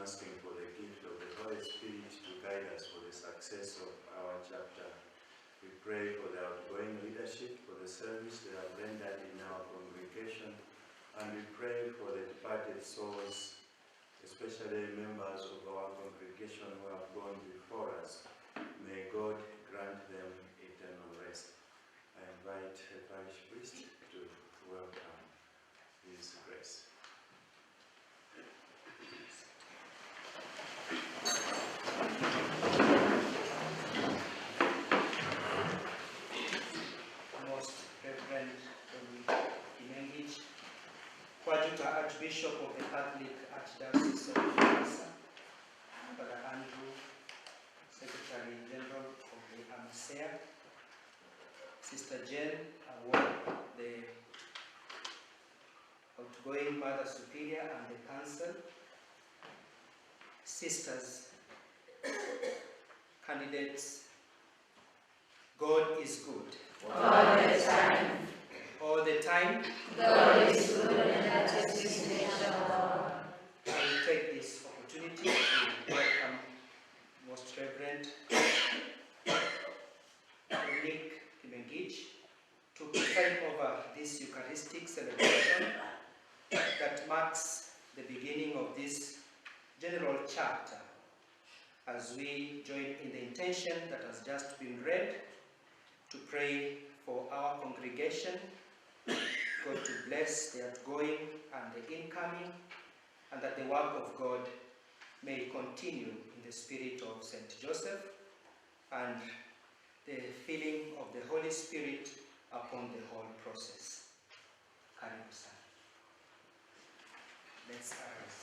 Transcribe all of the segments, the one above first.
asking for the gift of the Holy Spirit to guide us for the success of our chapter. We pray for the outgoing leadership, for the service they have rendered in our congregation, and we pray for the departed souls, especially members of our congregation who have gone before us. May God grant them eternal rest. I invite the parish priest to welcome His grace. Most Reverend Kimengich, Coadjutor Archbishop of the Catholic Archdiocese of Mombasa, Father Andrew, Secretary General of the AMSEA, Sister Jane Award, the outgoing Mother Superior and the Council, sisters, candidates, God is good. All the time. All the time. God is good, and that is His nature. I will take this opportunity to welcome Most Reverend Dominic Kimengich to preside over this Eucharistic celebration that marks the beginning of this general chapter, as we join in the intention that has just been read to pray for our congregation, God to bless the outgoing and the incoming, and that the work of God may continue in the spirit of St. Joseph and the filling of the Holy Spirit upon the whole process. Karibu sana. Let's arise.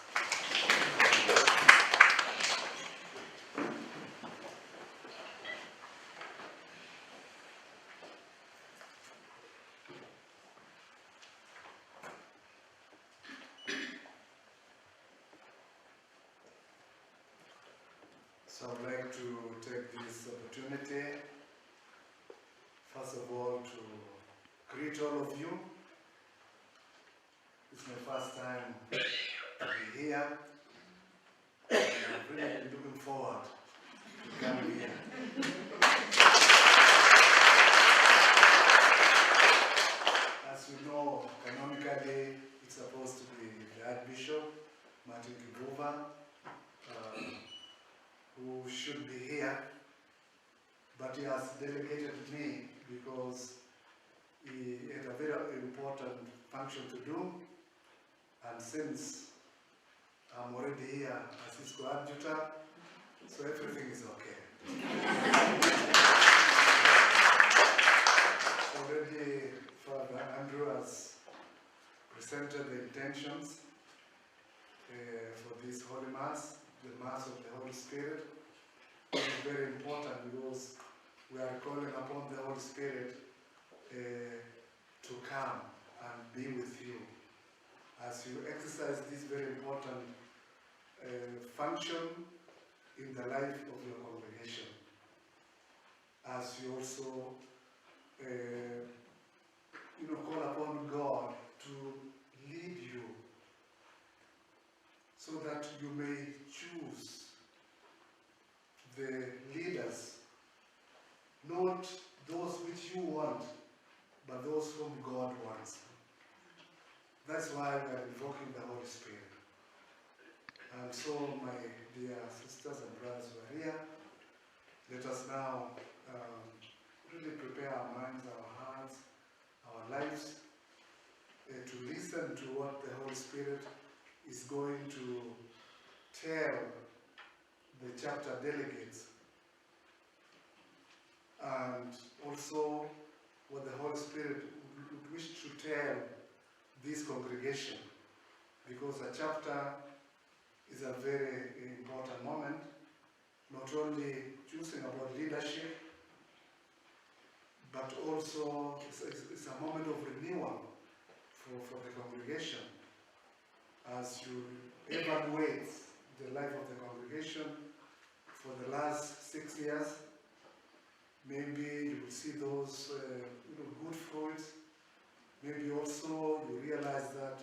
So I'd like to take this opportunity, first of all, to greet all of you. It's my first time to be here. I've really been looking forward to coming here. As you know, canonically, it's supposed to be the Archbishop, Martin Kivuva, who should be here, but he has delegated me because he had a very important function to do, and since I'm already here as his coadjutor, so everything is okay. Already Father Andrew has presented the intentions for this Holy Mass, the Mass of the Holy Spirit. It is very important because we are calling upon the Holy Spirit to come and be with you as you exercise this very important function in the life of your congregation. As you also call upon God to lead you so that you may choose the leaders, not those which you want, but those whom God wants. That's why we are invoking the Holy Spirit. And so, my dear sisters and brothers who are here, let us now really prepare our minds, our hearts, our lives to listen to what the Holy Spirit is going to tell the chapter delegates, and also what the Holy Spirit would wish to tell this congregation, because a chapter is a very important moment, not only choosing about leadership, but also it's a moment of renewal for the congregation. As you evaluate the life of the congregation for the last 6 years, maybe you will see those good fruits. Maybe also you realize that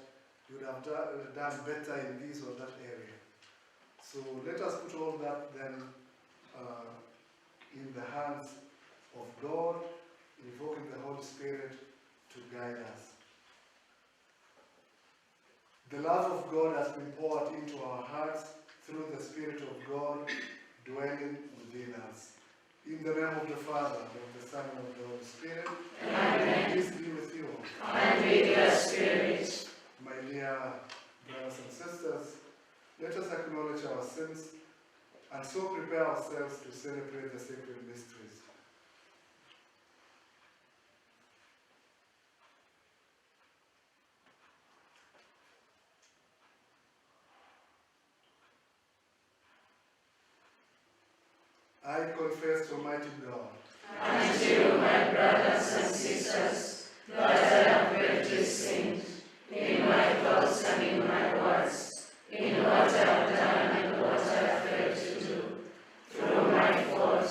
you would have done better in this or that area. So So let us put all that then in the hands of God, invoking the Holy Spirit to guide us. The love of God has been poured into our hearts through the Spirit of God dwelling within us. In the name of the Father, and of the Son, and of the Holy Spirit. Amen. Peace be with you. And with your spirit. My dear brothers and sisters, let us acknowledge our sins and so prepare ourselves to celebrate the sacred mysteries. I confess to Almighty God And to you, my brothers and sisters, that I have greatly sinned in my thoughts and in my words, in what I have done and what I have failed to do, through my fault,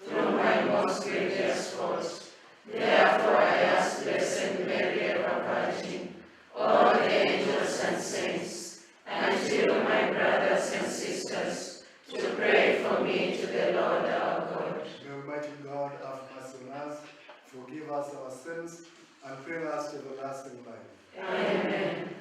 through my most grievous fault. Therefore I ask Blessed Mary, ever Virgin, all the angels and saints, and you, my brothers and sisters, to pray for me to the Lord our God. May Almighty God have mercy on us, forgive us our sins, and bring us to everlasting life. Amen.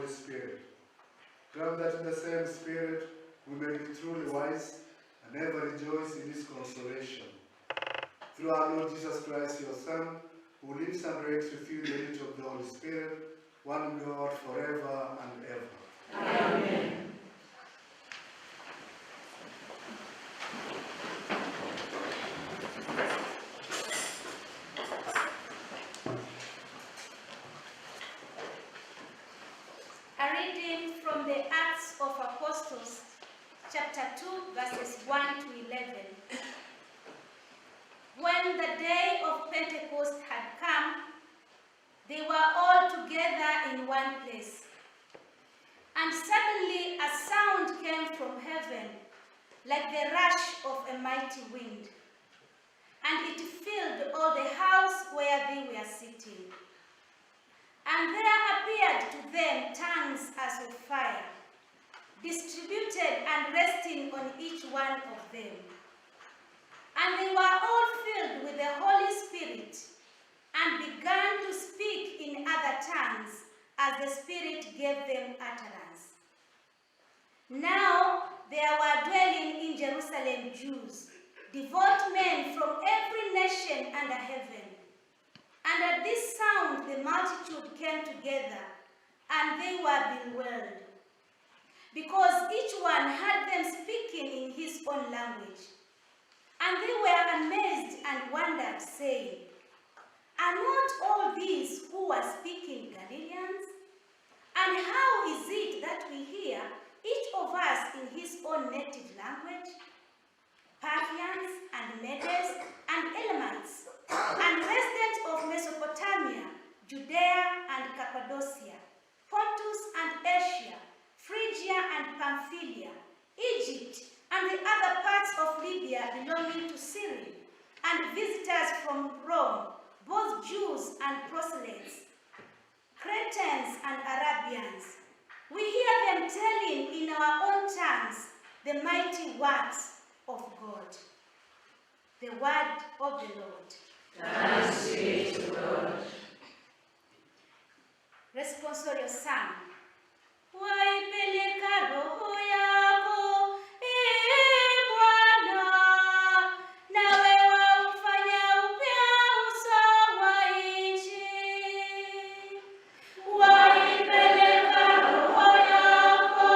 Spirit. Grant that in the same Spirit we may be truly wise and ever rejoice in His consolation. Through our Lord Jesus Christ, your Son, who lives and reigns with you in the unity of the Holy Spirit, one God, forever and ever. Amen. A reading from the Acts of Apostles, chapter 2, verses 1 to 11. When the day of Pentecost had come, they were all together in one place. And suddenly a sound came from heaven, like the rush of a mighty wind, and it filled all the house where they were sitting. And there appeared to them tongues as of fire, distributed and resting on each one of them. And they were all filled with the Holy Spirit, and began to speak in other tongues as the Spirit gave them utterance. Now there were dwelling in Jerusalem Jews, devout men from every nation under heaven. And at this sound the multitude came together, and they were bewildered, because each one had them speaking in his own language. And they were amazed and wondered, saying, "Are not all these who are speaking Galileans? And how is it that we hear, each of us in his own native language? Parthians and Medes and Elamites, and residents of Mesopotamia, Judea and Cappadocia, Pontus and Asia, Phrygia and Pamphylia, Egypt, and the other parts of Libya belonging to Cyrene, and visitors from Rome, both Jews and proselytes, Cretans and Arabians. We hear them telling in our own tongues the mighty works of God." The word of the Lord. Thanks be to God. Responsorial Psalm. Waipeleka roho yako, Ee Bwana, nawe waufanya upya uso wa nchi. Waipeleka roho yako,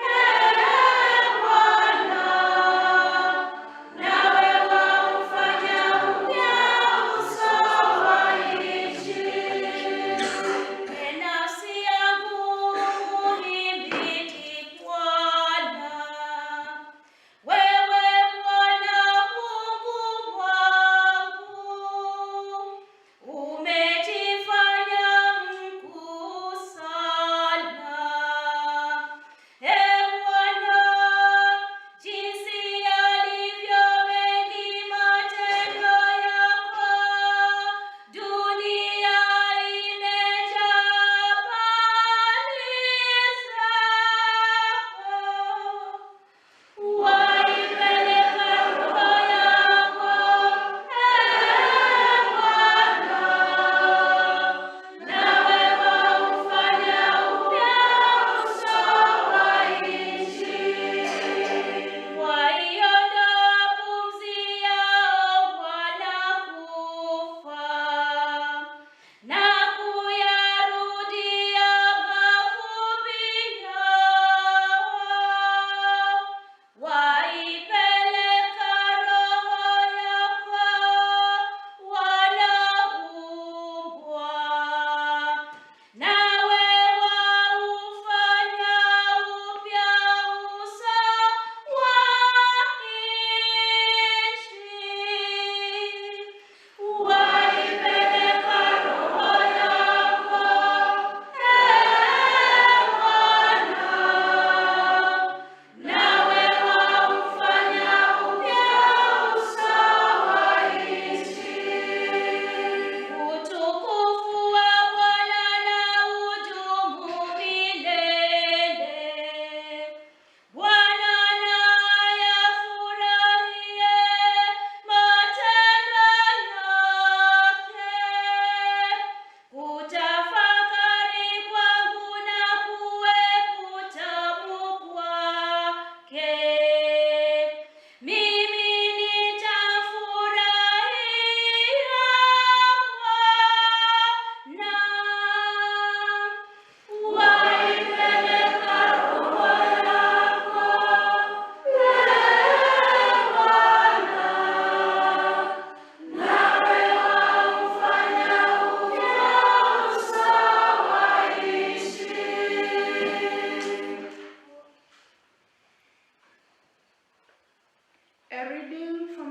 Ee Bwana, nawe waufanya upya uso wa nchi. Nafsi yangu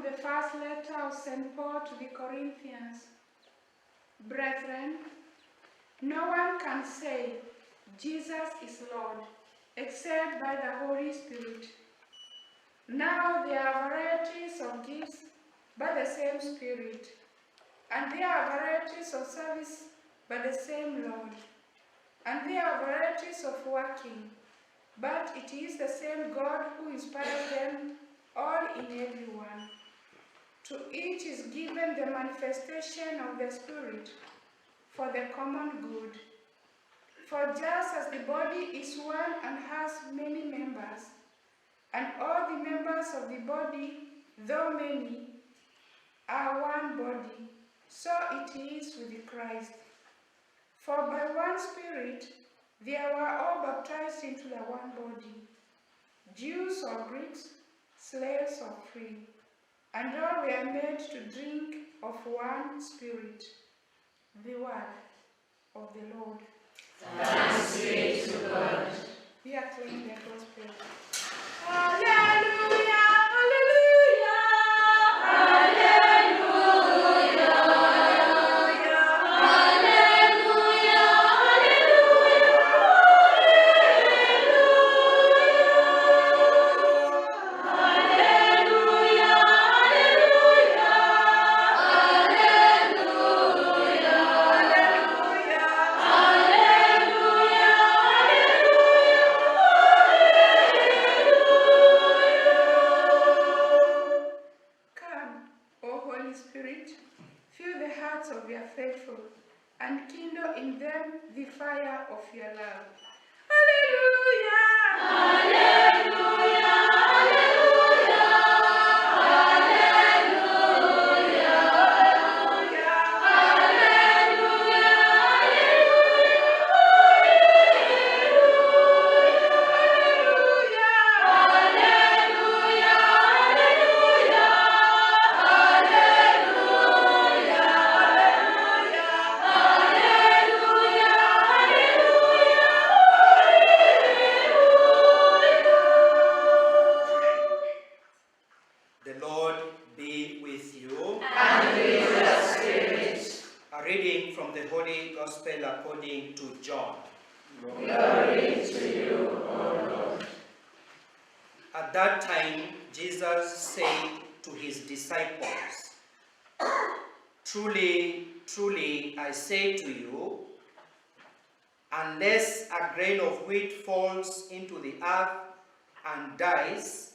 from the first letter of St. Paul to the Corinthians. Brethren, no one can say, Jesus is Lord, except by the Holy Spirit. Now there are varieties of gifts by the same Spirit, and there are varieties of service by the same Lord, and there are varieties of working, but it is the same God who inspires them all in everyone. To each is given the manifestation of the Spirit for the common good. For just as the body is one and has many members, and all the members of the body, though many, are one body, so it is with Christ. For by one Spirit they were all baptized into the one body, Jews or Greeks, slaves or free, and all were made to drink of one Spirit. The word of the Lord. Thanks be to God. We acclaim the gospel. Hallelujah, hallelujah, hallelujah, Come, O Holy Spirit, fill the hearts of your faithful, and kindle in them the fire of your love. Hallelujah! The Lord be with you. And with your spirit. A reading from the Holy Gospel according to John. Glory to you, O Lord. At that time, Jesus said to his disciples, "Truly, truly, I say to you, unless a grain of wheat falls into the earth and dies,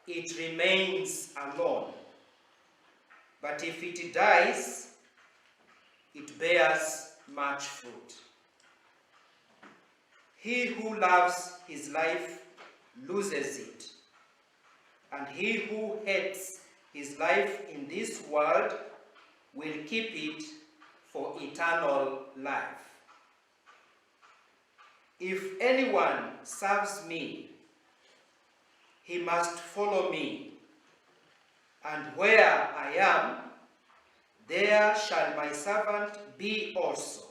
it remains alone. But if it dies, it bears much fruit. He who loves his life loses it, and he who hates his life in this world will keep it for eternal life. If anyone serves me, he must follow me, and where I am, there shall my servant be also.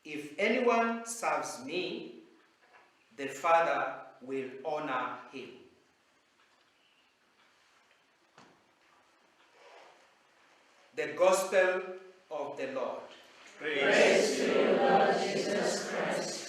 If anyone serves me, the Father will honor him." The Gospel of the Lord. Praise to you, Lord Jesus Christ.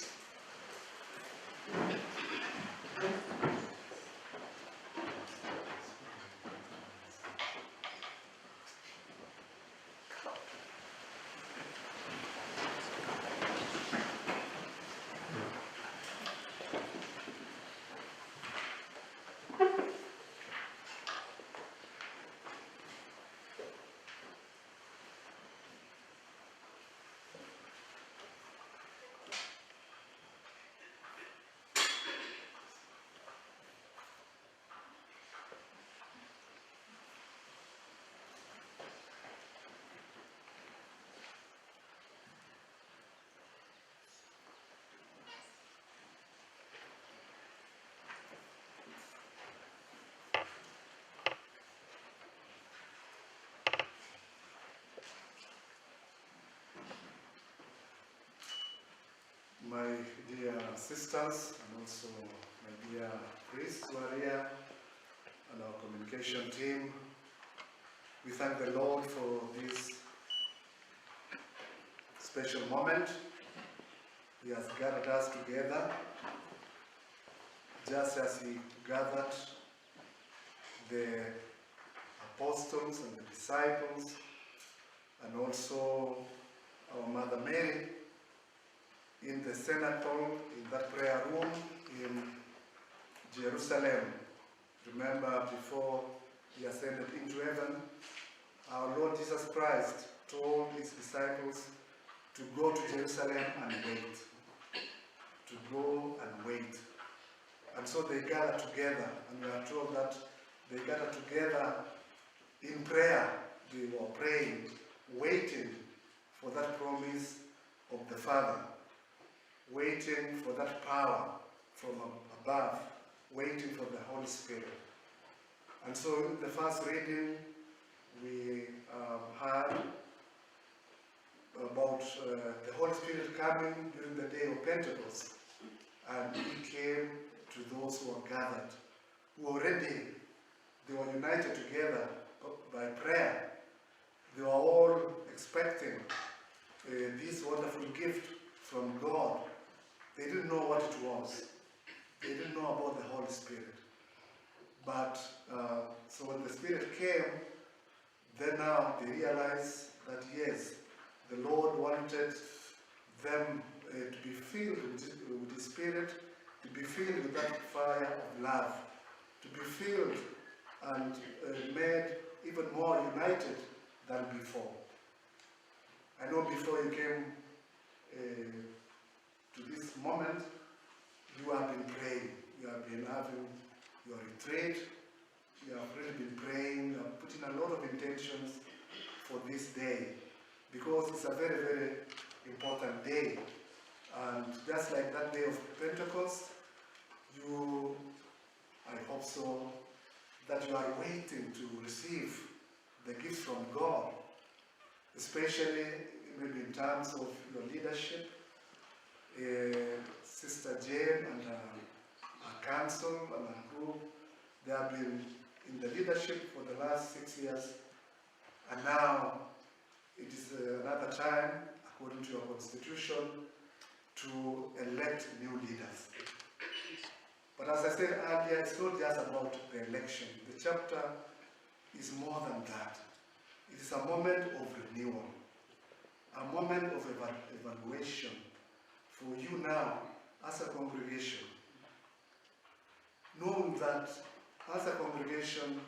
My dear sisters and also my dear priests who are here, and our communication team. We thank the Lord for this special moment. He has gathered us together, just as He gathered the apostles and the disciples, and also our Mother Mary in the cenacle, in that prayer room in Jerusalem. Remember, before He ascended into heaven, our Lord Jesus Christ told His disciples to go to Jerusalem and wait. To go and wait. And so they gathered together, and we are told that they gathered together in prayer. They were praying, waiting for that promise of the Father, waiting for that power from above, waiting for the Holy Spirit. And so in the first reading, we heard about the Holy Spirit coming during the day of Pentecost, and He came to those who were gathered, who already, they were united together by prayer. They were all expecting this wonderful gift from God. They didn't know what it was. They didn't know about the Holy Spirit. But, so when the Spirit came, then now they realized that yes, the Lord wanted them to be filled with His Spirit, to be filled with that fire of love, to be filled and made even more united than before. I know before you came to this moment, you have been praying, you have been having your retreat, you have really been praying, you have put in a lot of intentions for this day, because it's a very, very important day. And just like that day of Pentecost, you, I hope so, that you are waiting to receive the gifts from God, especially maybe in terms of your leadership. Sister Jane and her council and her group, they have been in the leadership for the last 6 years, and now it is another time, according to your constitution, to elect new leaders. But as I said earlier, it's not just about the election. The chapter is more than that. It is a moment of renewal, a moment of evaluation for you now as a congregation, knowing that as a congregation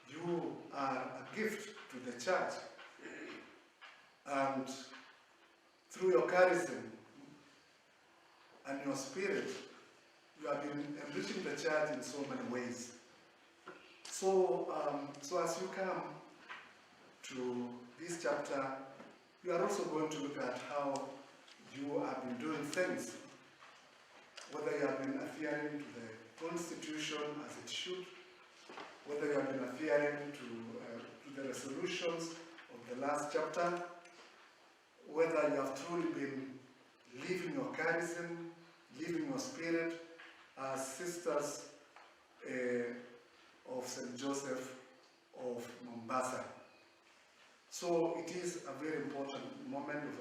you are a gift to the church, and through your charism and your spirit, you have been enriching the church in so many ways. So, so as you come to this chapter, you are also going to look at how you have been doing things, whether you have been adhering to the Constitution as it should, whether you have been adhering to the resolutions of the last chapter, whether you have truly been living your charism, living your spirit as sisters of St. Joseph of Mombasa. So it is a very important moment of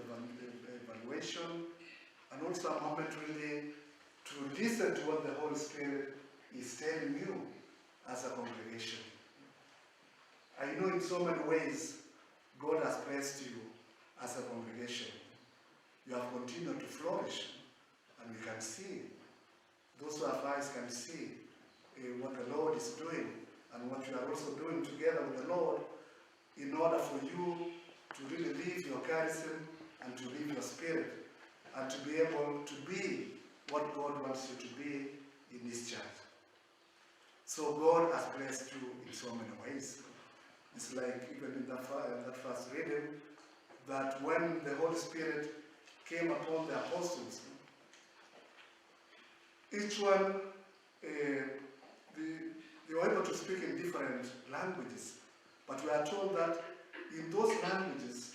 evaluation, and also a moment really to listen to what the Holy Spirit is telling you as a congregation. I know in so many ways God has blessed you as a congregation. You have continued to flourish, and we can see, those who have eyes can see what the Lord is doing and what you are also doing together with the Lord in order for you to really live your charism and to live your spirit and to be able to be what God wants you to be in this church. So God has blessed you in so many ways. It's like even in that first reading, that when the Holy Spirit came upon the apostles, each one, they were able to speak in different languages, but we are told that in those languages,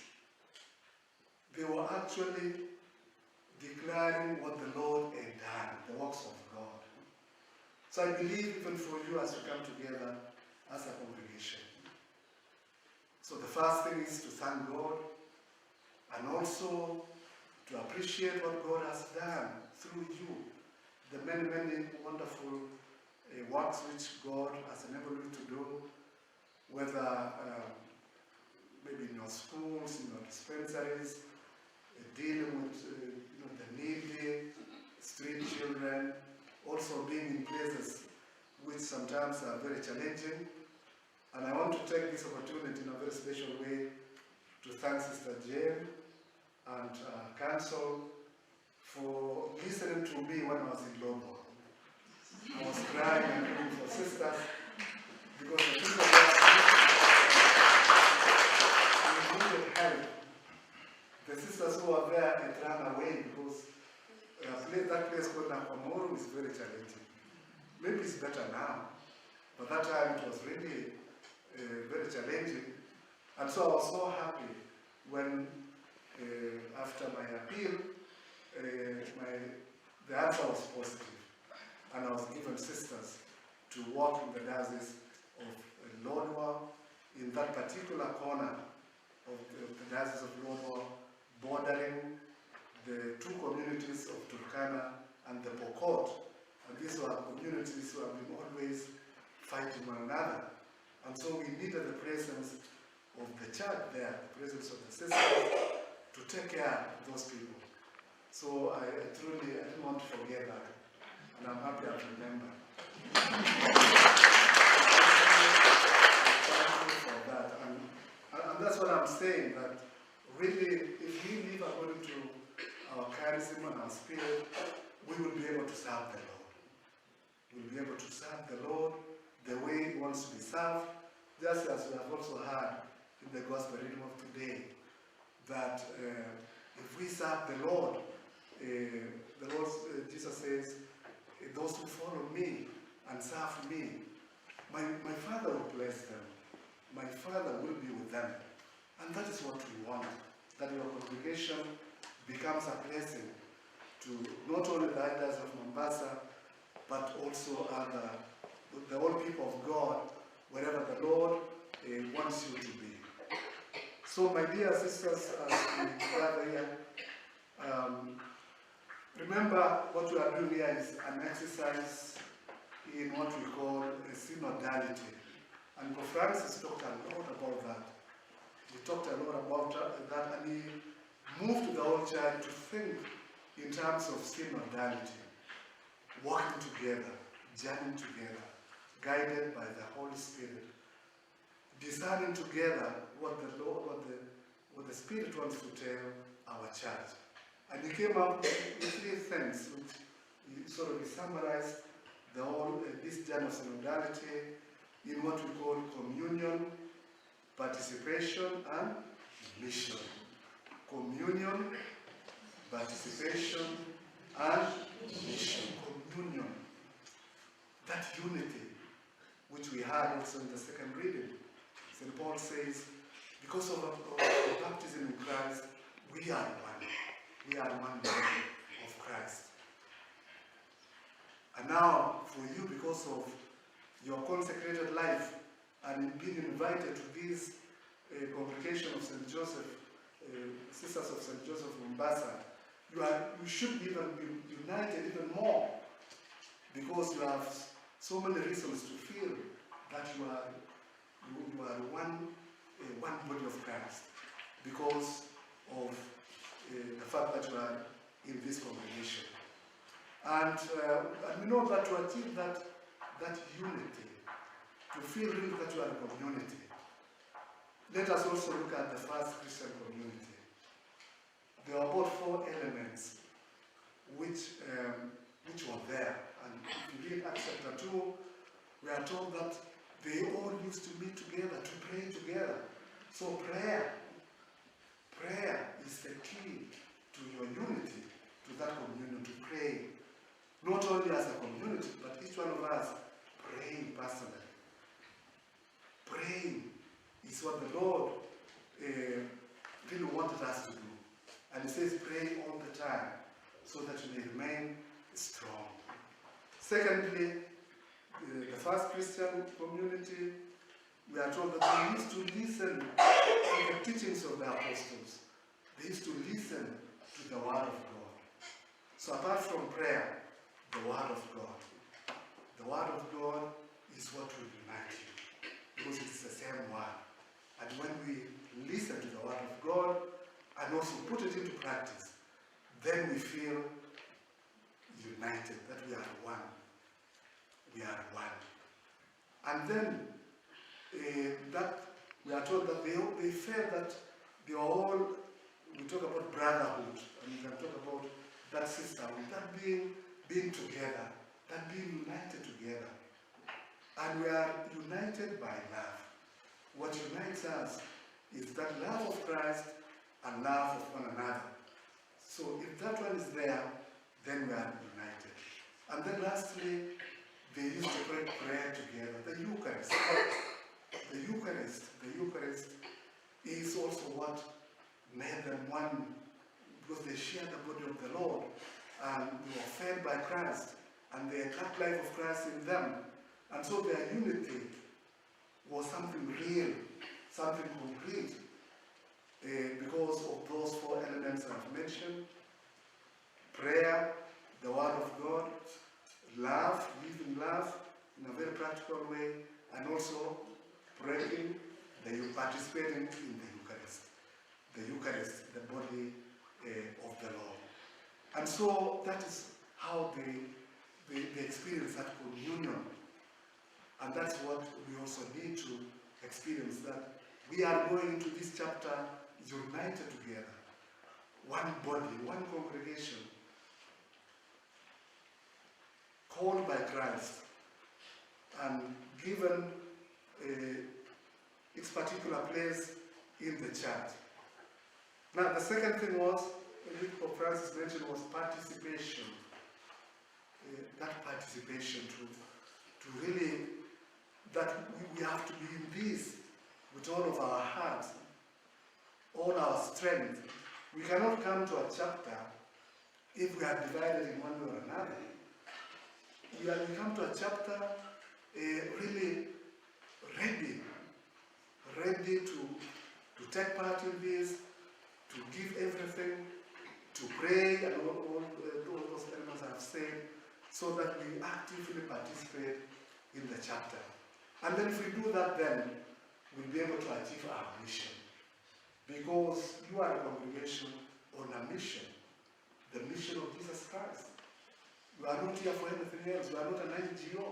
they were actually declaring what the Lord had done, the works of God. So I believe even for you as you come together, as a congregation. So the first thing is to thank God and also to appreciate what God has done through you, the many, many wonderful works which God has enabled you to do, whether maybe in your schools, in your dispensaries, dealing with the needy, street children, also being in places which sometimes are very challenging. And I want to take this opportunity in a very special way to thank Sister Jane and Council for listening to me when I was in Lobo. I was crying and looking for sisters because the people needed help. The sisters who were there had run away because that place called Nakamoro is very challenging. Maybe it's better now, but that time it was really very challenging. And so I was so happy when, after my appeal, the answer was positive. And I was given sisters to work in the diocese of Lodwar, in that particular corner of the diocese of Lodwar, bordering the two communities of Turkana and the Pokot. And these were communities who have been always fighting one another. And so we needed the presence of the church there, the presence of the sisters, to take care of those people. So I didn't want to forget that. And I'm happy I remember. Thank you for that. And that's what I'm saying, that really, if we live according to our charism and our spirit, we will be able to serve the Lord. We'll be able to serve the Lord the way He wants to be served, just as we have also heard in the gospel reading of today, that if we serve the Lord, Jesus says, those who follow me and serve me, my Father will bless them. My Father will be with them. And that is what we want, that your congregation becomes a blessing to not only the elders of Mombasa, but also the whole people of God, wherever the Lord wants you to be. So my dear sisters, as we gather here, remember what we are doing here is an exercise in what we call a synodality. And Pope Francis talked a lot about that. He talked a lot about that, and he moved the whole church to think in terms of synodality, working together, journeying together, guided by the Holy Spirit, discerning together what the Lord, what the Spirit wants to tell our church. And he came up with 3 things, which sort of summarized the whole this journey of synodality in what we call communion, participation, and mission. Communion, participation, and mission. Communion. That unity, which we had also in the second reading. St. Paul says, because of our baptism in Christ, we are one. We are one body of Christ. And now, for you, because of your consecrated life and being invited to this congregation of St. Joseph, Sisters of St. Joseph Mombasa, you should even be united even more, because you have so many reasons to feel that you are one body of Christ, because of the fact that you are in this congregation. And we know that to achieve that unity, to feel really that you are a community, let us also look at the first Christian community. There are about 4 elements which were there. And if you read Acts chapter 2, we are told that they all used to meet together, to pray together. So prayer is the key to your unity, to that communion, to pray. Not only as a community, but each one of us praying personally. Praying is what the Lord really wanted us to do. And He says pray all the time, so that you may remain strong. Secondly, the first Christian community we are told that they used to listen to the teachings of the apostles. They used to listen to the word of God. So apart from prayer, the word of God. The word of God is what will unite you, because it's the same word. And when we listen to the word of God and also put it into practice, then we feel united, that we are one. We are one. And then that we are told that they felt that they were all, we talk about brotherhood, and we can talk about that sisterhood, that being together, that being united together. And we are united by love. What unites us is that love of Christ and love of one another. So if that one is there, then we are united. And then lastly, they used to pray prayer together. The Eucharist. The Eucharist is also what made them one, because they shared the body of the Lord, and they were fed by Christ, and they had that life of Christ in them. And so their unity was something real, something concrete, because of those four elements I've mentioned: prayer, the word of God, love, living love in a very practical way, and also praying, participating in the Eucharist. The Eucharist, the body of the Lord. And so that is how they experience that communion. And that's what we also need to experience, that we are going into this chapter united together. One body, one congregation, called by Christ and given its particular place in the church. Now the second thing was, Pope Francis mentioned, was participation. That participation to really, that we have to be in this with all of our hearts, all our strength. We cannot come to a chapter if we are divided in one way or another. We come to a chapter really ready to take part in this, to give everything, to pray, and all those elements I've said, so that we actively participate in the chapter. And then if we do that, then we'll be able to achieve our mission. Because you are a congregation on a mission, the mission of Jesus Christ. You are not here for anything else. You are not an NGO.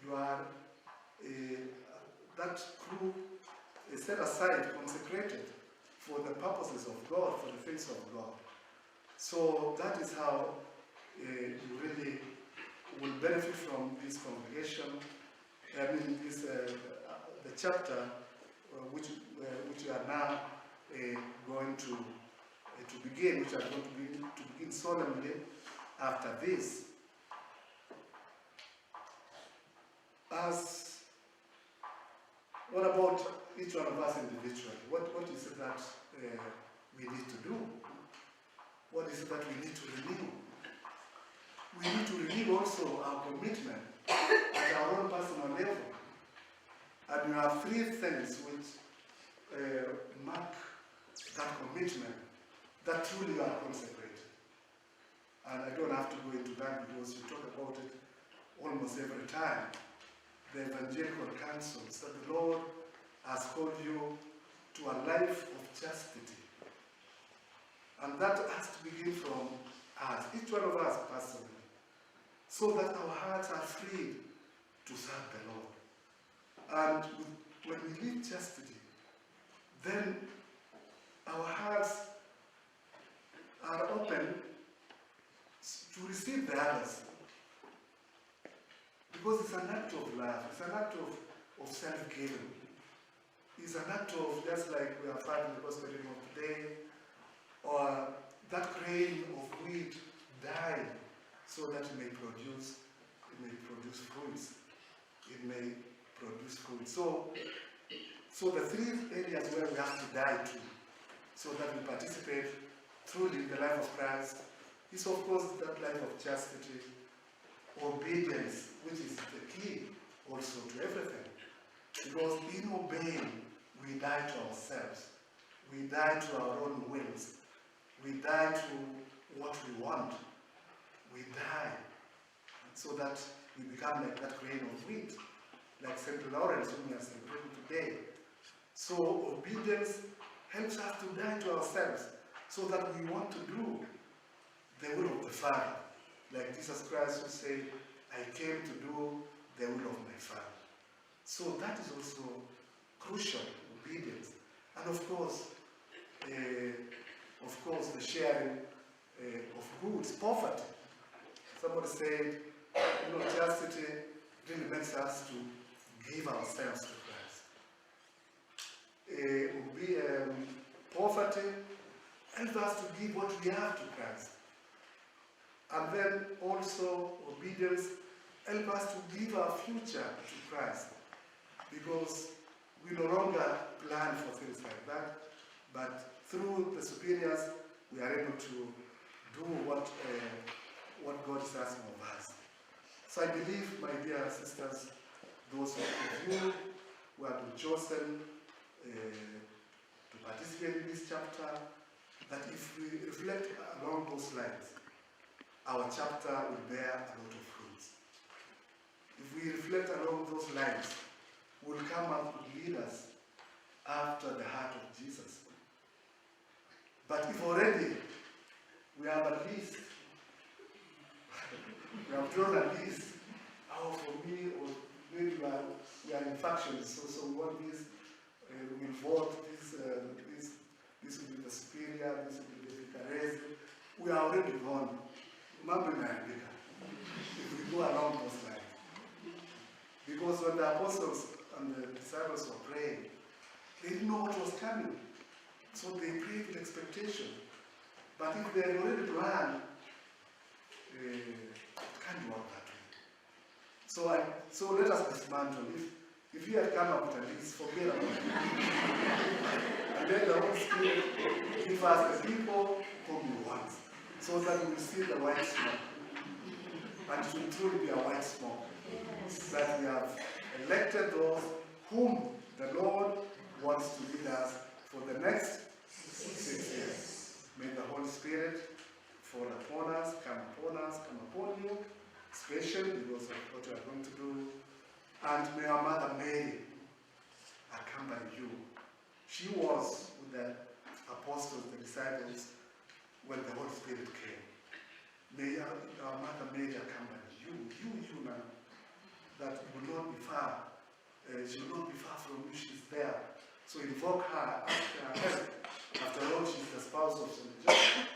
You are that crew is set aside, consecrated for the purposes of God, for the face of God. So that is how you really will benefit from this congregation. I mean, this the chapter which we are now going to begin, which are going to begin solemnly after this. What about each one of us individually? What is it that we need to do? What is it that we need to renew? We need to renew also our commitment at our own personal level. And we have three things which mark that commitment, that truly are consecrated. And I don't have to go into that because you talk about it almost every time. The evangelical counsels that the Lord has called you to a life of chastity. And that has to begin from us, each one of us personally, so that our hearts are freed to serve the Lord. And when we live chastity, then our hearts are open to receive the others. Because it's an act of love, it's an act of self-giving. It's an act of, just like we have had in the gospel reading of today, or that grain of wheat dying so that it may produce fruits. It may produce fruit. So the three areas where we have to die to, so that we participate truly in the life of Christ, is of course that life of chastity, obedience, which is the key also to everything. Because in obeying, we die to ourselves. We die to our own wills. We die to what we want. We die so that we become like that grain of wheat, like St. Lawrence whom we are celebrating today. So obedience helps us to die to ourselves so that we want to do the will of the Father. Like Jesus Christ who said, I came to do the will of my Father. So that is also crucial, obedience. And of course, the sharing of goods, poverty. Somebody said, chastity really makes us to give ourselves to Christ. Poverty helps us to give what we have to Christ. And then also obedience helps us to give our future to Christ. Because we no longer plan for things like that, but through the superiors, we are able to do what God is asking of us. So I believe, my dear sisters, those of you who have been chosen to participate in this chapter, that if we reflect along those lines, our chapter will bear a lot of fruits. If we reflect along those lines, we'll come up with leaders after the heart of Jesus. But if already we have a list, we have drawn a list, for me, or maybe we are in factions, so we want this, we will vote, this will be the superior, this will be the vicarese. We are already gone. If we go along those lines. Because when the apostles and the disciples were praying, they didn't know what was coming. So they prayed with expectation. But if they had already planned, it can't work that way. So let us dismantle. If you had come up with a list, forget about it. And let the Holy Spirit give us the people whom we want, so that we will see the white smoke. And it will truly be a white smoke. That we have elected those whom the Lord wants to lead us for the next 6 years. May the Holy Spirit fall upon us, come upon you, especially because of what we are going to do. And may our Mother Mary accompany you. She was with the apostles, the disciples, when the Holy Spirit came. May our Mother Mary accompany you now, that you will not be far. She will not be far from you, she's there. So invoke her, ask her help. After all, she's the spouse of St. Joseph.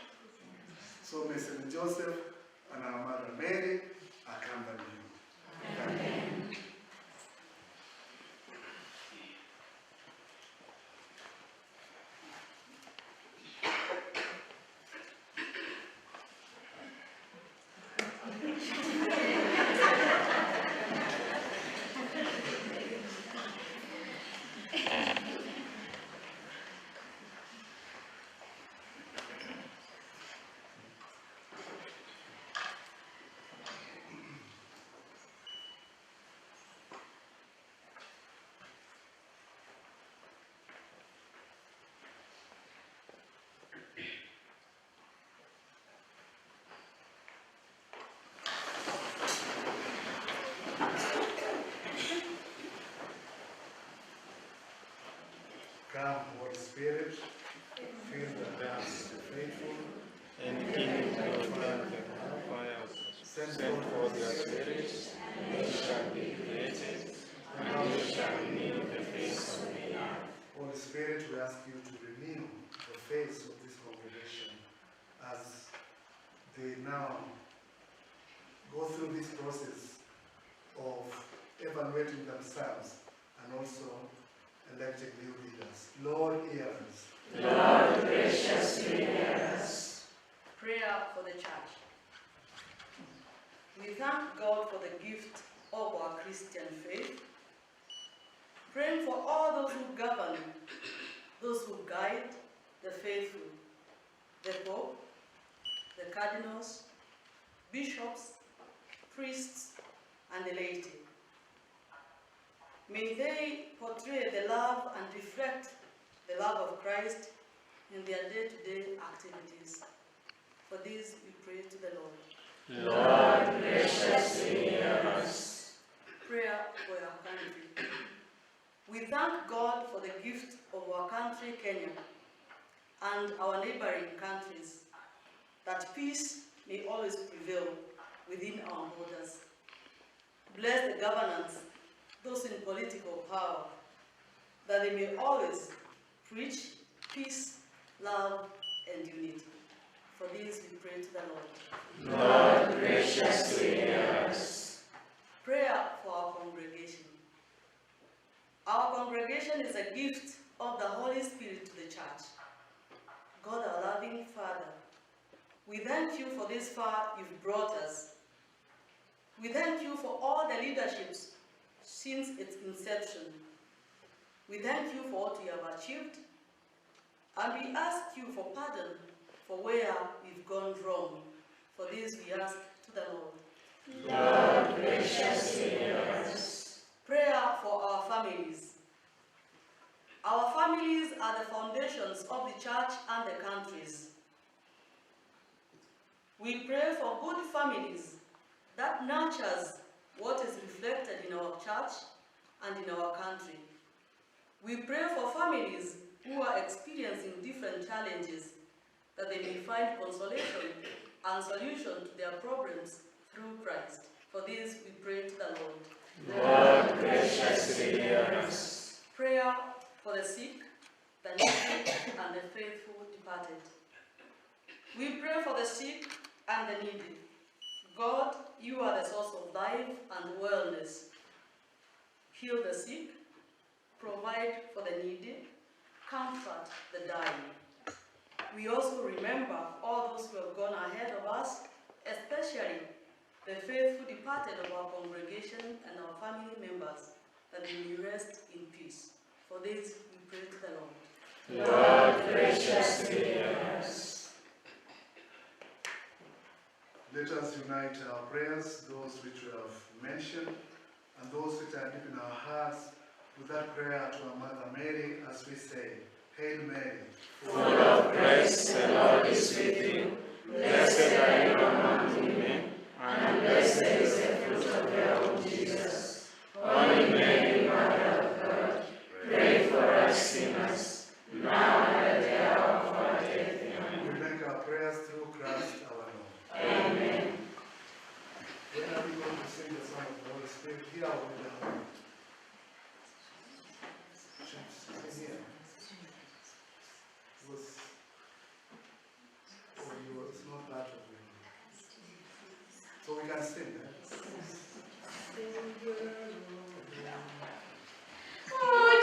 So may St. Joseph and our Mother Mary accompany you. Amen. Come, Holy Spirit, fill the hearts of the faithful, and kindle the fire. Send forth your Spirit, and they shall be created, and they shall renew the face of the earth. Holy Spirit, we ask you to renew the face of this congregation as they now go through this process of evaluating themselves and also electing new leaders. Lord, hear us. Lord, graciously hear us. Prayer for the Church. We thank God for the gift of our Christian faith, praying for all those who govern, those who guide the faithful, the Pope, the cardinals, bishops, priests, and the laity. May they portray the love and reflect the love of Christ in their day-to-day activities. For this we pray to the Lord. Lord, graciously hear us. Prayer for our country. We thank God for the gift of our country, Kenya, and our neighboring countries, that peace may always prevail within our borders. Bless the governance, those in political power, that they may always preach peace, love, and unity. For this we pray to the Lord. Lord, graciously hear us. Prayer for our congregation. Our congregation is a gift of the Holy Spirit to the church. God, our loving Father, we thank you for this far you've brought us. We thank you for all the leaderships since its inception. We thank you for what we have achieved, and we ask you for pardon for where we've gone wrong. For this we ask to the Lord. Lord, graciously hear us. Prayer for our families. Our families are the foundations of the church and the countries. We pray for good families that nurtures what is reflected in our church and in our country. We pray for families who are experiencing different challenges, that they may find consolation and solution to their problems through Christ. For this we pray to the Lord. Lord, graciously hear us. Prayer for the sick, the needy, and the faithful departed. We pray for the sick and the needy. God, you are the source of life and wellness. Heal the sick, provide for the needy, comfort the dying. We also remember all those who have gone ahead of us, especially the faithful departed of our congregation and our family members, that they may rest in peace. For this we pray to the Lord. Lord, graciously hear us. Let us unite our prayers, those which we have mentioned, and those which are deep in our hearts, with that prayer to our Mother Mary as we say, Hail Mary, full of grace, the Lord is with you. Blessed are you among women, and blessed is the fruit of your womb, Jesus. Holy Mary, Mother of God, pray for us sinners, now and at the hour of our death. Amen. we make our prayers through Christ our Lord. Amen. When are we going to sing the song of the Holy Spirit? Here or in the home? Sing here. It's not that of you. So we can sing, eh? Oh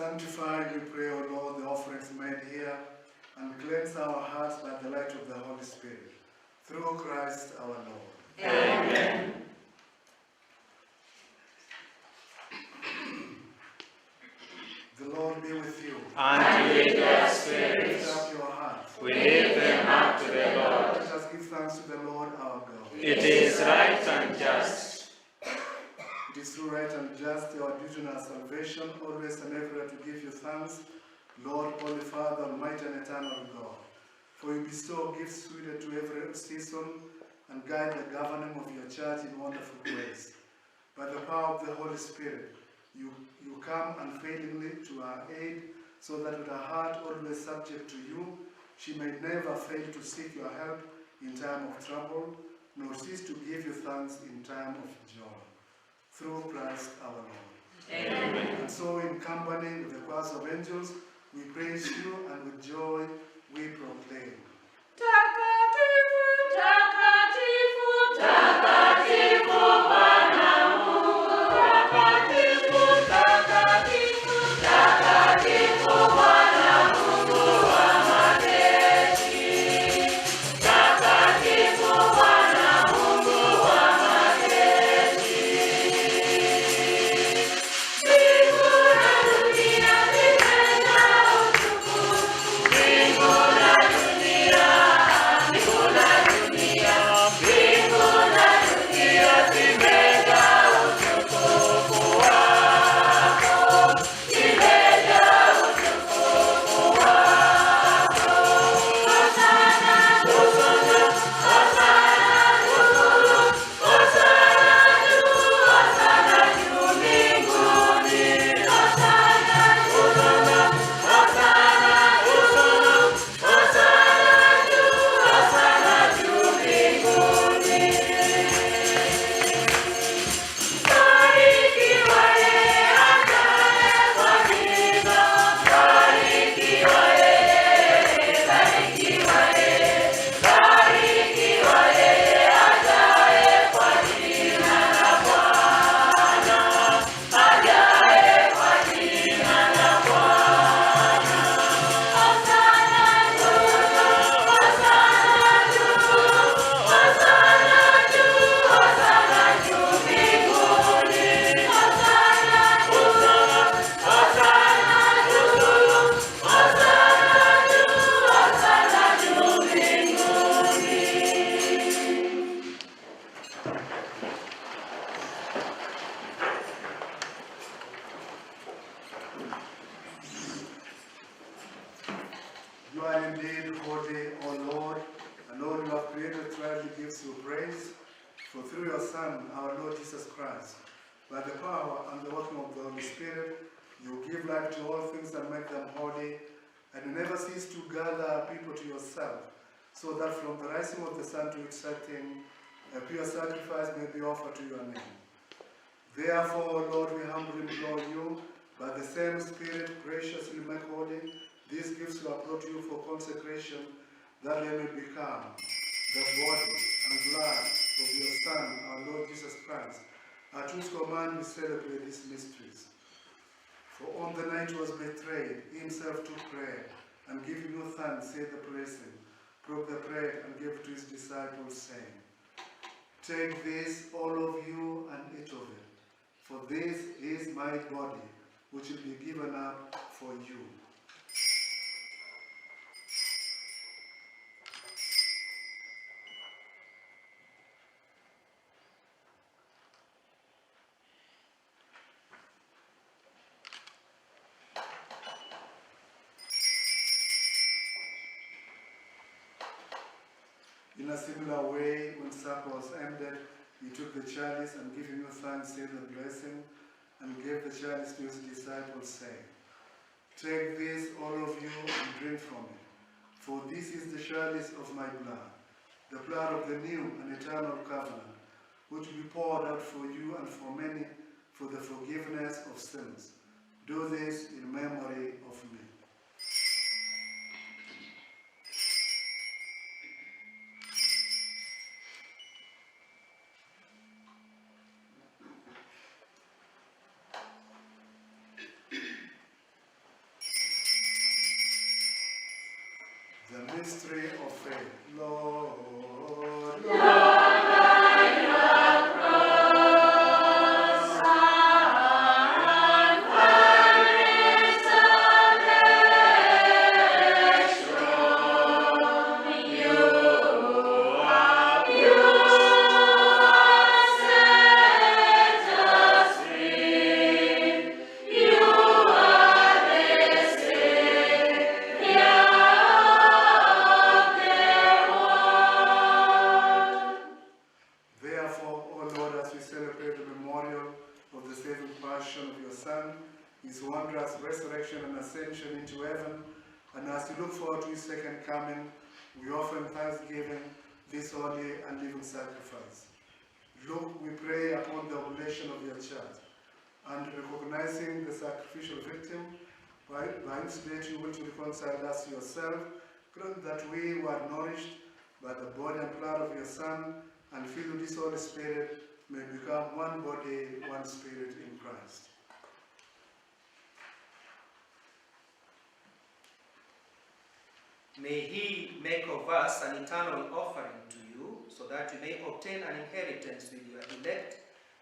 Sanctify, we pray, O Lord, the offerings made here, and cleanse our hearts by the light of the Holy Spirit. Through Christ our Lord. Amen. The Lord be with you. And with your spirit, Lift up your hearts. we lift them up to the Lord. Let us give thanks to the Lord our God. It is right and just. It is true, right, and just, our duty and our salvation, always and everywhere to give you thanks, Lord, Holy Father, Almighty and Eternal God. For you bestow gifts suited to every season and guide the governing of your church in wonderful ways. By the power of the Holy Spirit, you come unfailingly to our aid, so that with a heart always subject to you, she may never fail to seek your help in time of trouble, nor cease to give you thanks in time of joy. Through Christ our Lord. Amen. And so, in company with the choirs of angels, we praise you, and with joy we proclaim. Takatifu, takatifu, takatifu, Bwana Mungu. Takatifu, takatifu, takatifu, Bwana Mungu wa majeshi. Takatifu, Bwana Mungu wa majeshi. Mbingu na dunia zimejaa utukufu. Mbingu na dunia, mbingu na dunia, mbingu na dunia zimejaa utukufu wako. Zimejaa utukufu wako. Hosana, hosana, hosana juu, hosana juu, hosana juu mbinguni. Hosana, hosana, hosana, hosana juu mbinguni. Barikiwa yeye ajaye kwa jina. Barikiwa yeye, barikiwa yeye, barikiwa yeye ajaye kwa jina la Bwana. Ajaye kwa jina la Bwana. Hosana juu, hosana juu, hosana juu, hosana juu mbinguni. Hosana, hosana, hosana juu, hosana juu, hosana juu mbinguni. You are indeed holy, O Lord, and all you have created gladly gives you praise. For through your Son, our Lord Jesus Christ, by the power and the working of the Holy Spirit, you give life to all things and make them holy, and you never cease to gather people to yourself, so that from the rising of the sun to its setting, a pure sacrifice may be offered to your name. Therefore, O Lord, we humbly implore you, by the same Spirit, graciously make holy these gifts you have brought you for consecration, that they may become the body and blood of your Son, our Lord Jesus Christ, at whose command we celebrate these mysteries. For on the night he was betrayed, he himself took bread, and giving you thanks, said the blessing, broke the bread, and gave it to his disciples, saying, Take this, all of you, and eat of it, for this is my body, which will be given up for you. In a similar way, when supper was ended, he took the chalice, and giving you thanks, said the blessing, and gave the chalice to his disciples, saying, Take this, all of you, and drink from it. For this is the chalice of my blood, the blood of the new and eternal covenant, which will be poured out for you and for many for the forgiveness of sins. Do this in memory of me. The mystery of faith. Lord, therefore, O Lord, as we celebrate the memorial of the saving passion of your Son, his wondrous resurrection and ascension into heaven, and as we look forward to his second coming, we offer in thanksgiving this holy and living sacrifice. Look, we pray upon the oblation of your church, and recognizing the sacrificial victim, by his death you will to reconcile us to yourself, grant that we who are nourished by the body and blood of your Son, and filled with his Holy Spirit, may become one body, one spirit in Christ. May he make of us an eternal offering to you, so that we may obtain an inheritance with your elect,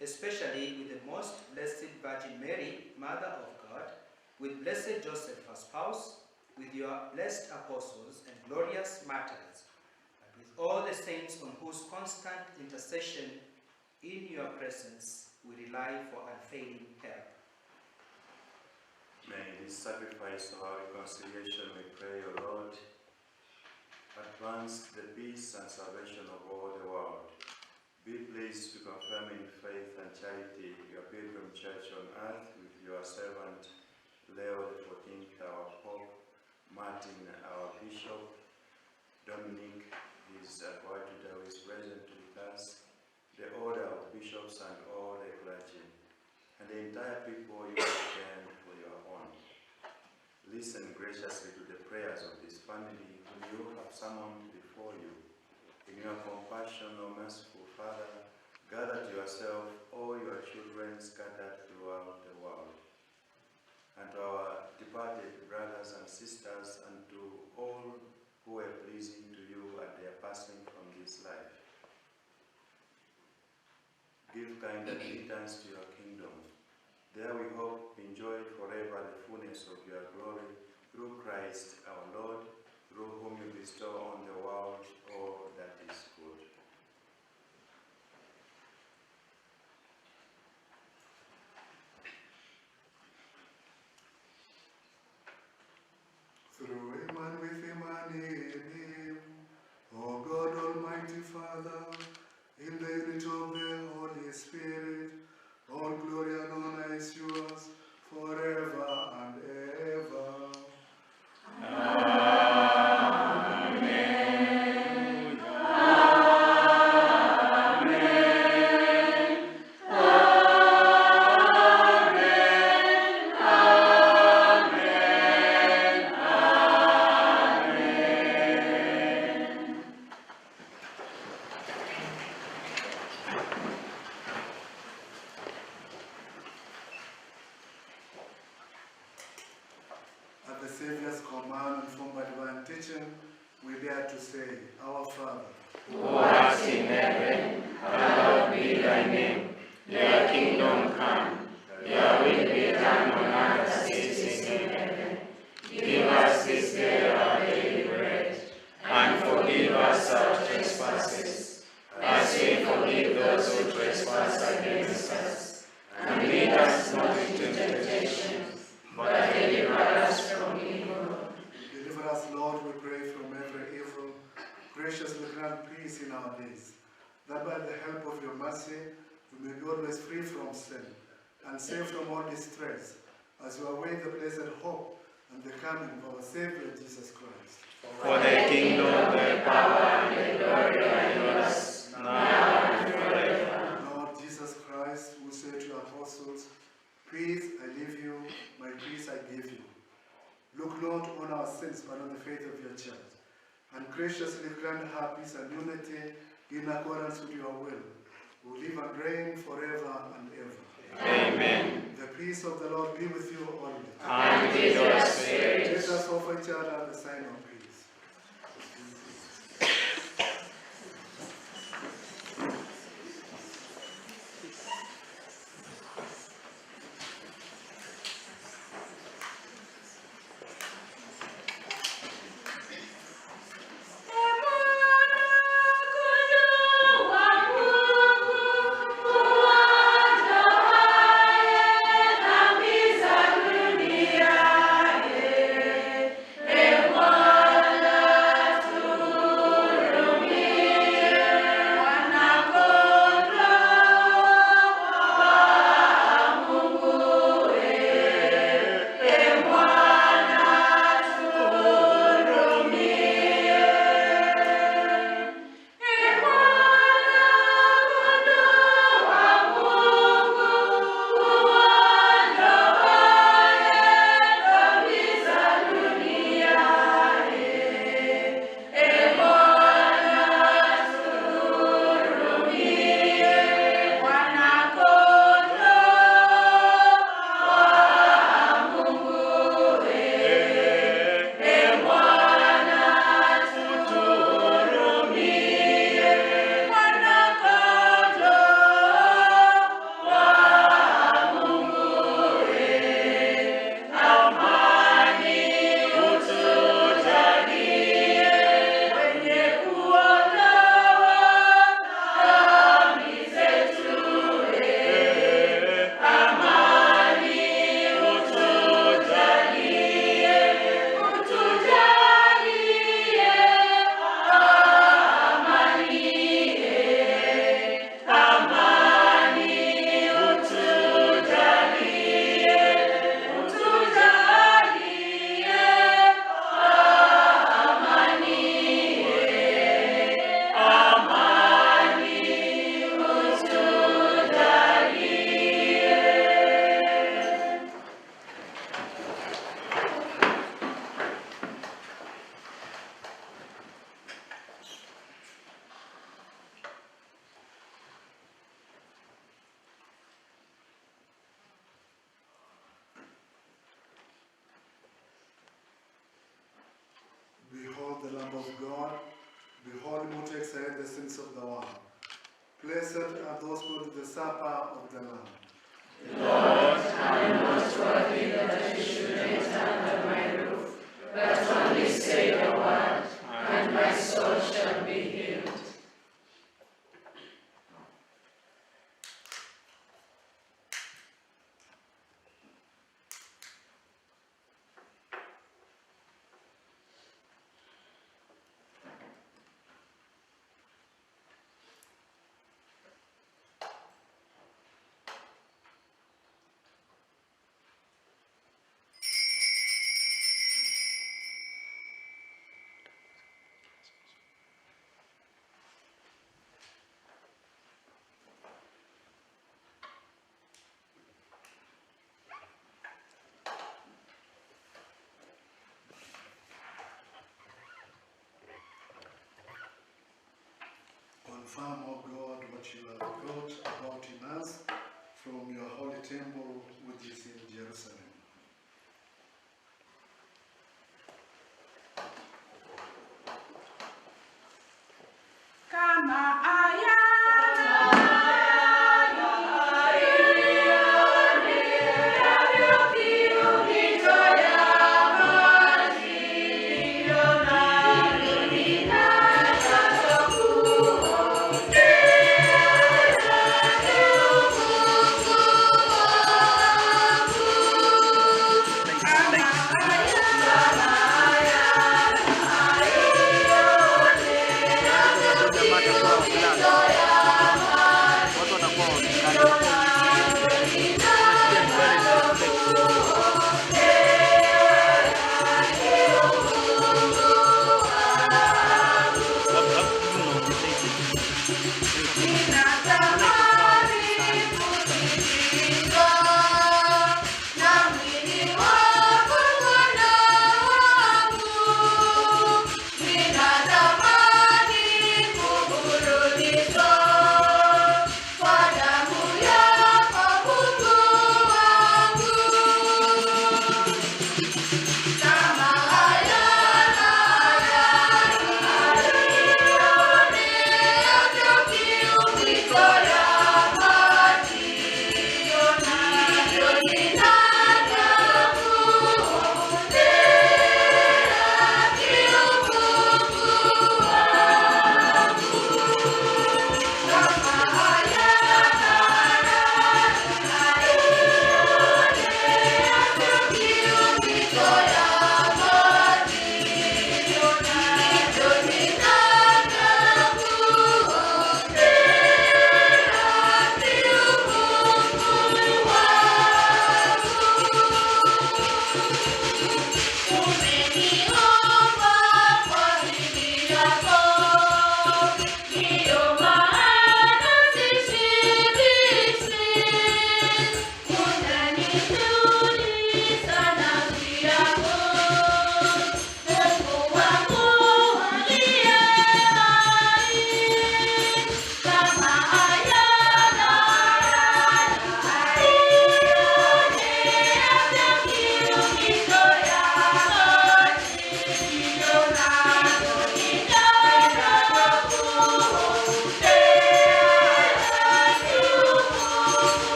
especially with the most blessed Virgin Mary, Mother of God, with blessed Joseph, her spouse, with your blessed apostles and glorious martyrs, and with all the saints on whose constant intercession in your presence we rely for unfailing help. May this sacrifice of our reconciliation, we pray, O Lord, advance the peace and salvation of all the world. Be pleased to confirm in faith and charity your pilgrim church on earth with your servant Leo XIV, our Pope, Martin, our Bishop, Dominic, his coadjutor, who is present with us, the order of bishops and all the clergy, and the entire people you have ordained for your own. Listen graciously to the prayers of this family whom you have summoned before you. In your compassion, O merciful Father, gather to yourself all your children scattered throughout the world, and to our departed brothers and sisters, and to all who were pleasing to you at their passing from this life. Give kind admittance to your kingdom. There we hope enjoy forever the fullness of your glory, through Christ our Lord, through whom you bestow on the world all that is good. Through him and with him and in him, O God, Almighty Father, in the unity of the Holy Spirit, all glory and honor is yours forever and ever. At the Savior's command, informed by divine teaching, we dare to say, Our Father, Who art in heaven, hallowed be thy name. Your kingdom come, your will be done on earth as it is in heaven. Give us this day our daily bread, and forgive us our trespasses, as we forgive those who trespass against us. And lead us not into temptation, but deliver us from evil. deliver us, Lord, we pray, from every evil. Graciously grant peace in our days, that by the help of your mercy we may be always free from sin, and safe from all distress, as we await the blessed hope and the coming of our Savior Jesus Christ. For the kingdom, the power, and the glory are yours, now and forever. Lord Jesus Christ, who said to your apostles, Peace I leave you, my peace I give you. Look not on our sins, but on the faith of your church, and graciously grant her peace and unity in accordance with your will, who live and reign forever and ever. Amen. The peace of the Lord be with you always. And with your spirit. Let us offer each other the sign of peace. Behold the Lamb of God. Behold him who takes away the sins of the world. Blessed are those who do the supper of the Lamb. Lord, I am not worthy that you should enter under my roof, but only say the word, and my soul shall be healed. Confirm, O God, what you have brought about in us from your holy temple which is in Jerusalem. Kama aya Mata kwa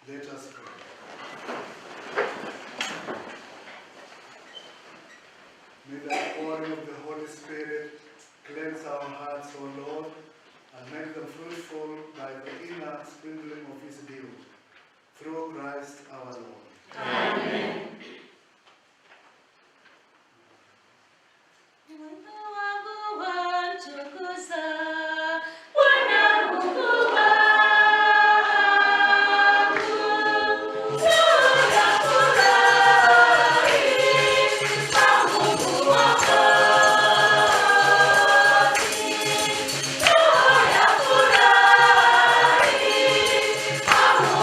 Let us pray. May the pouring of the Holy Spirit cleanse our hearts, O Lord, and make them fruitful by the inner sprinkling of His dew. Through Christ our Lord. Amen. Moyo wangu wamtukuza Bwana Mungu wangu. Tunafurahi kwa Mungu Mwokozi. Tunafurahi kwa Mungu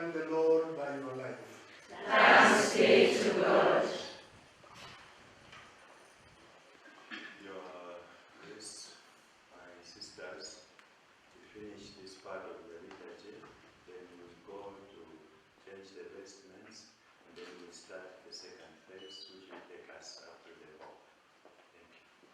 thank the Lord by your life. Thanks be to God. Your grace, my sisters, to finish this part of the liturgy, then we'll go to change the vestments, and then we'll start the second phase, which will take us up to the hall. Thank you.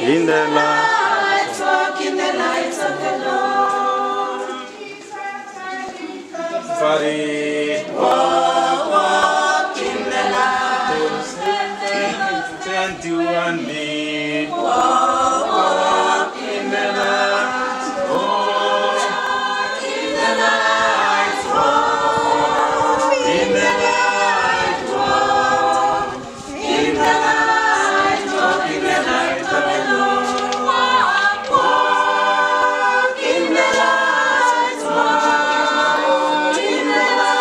In the light, walk in the light of the Lord. body, Walk in the light. turn to and me. Walk in the light. Oh, In the light. Walk in the light. Walk in the light. Walk in the light of the Lord. Walk in the light. Walk in the light.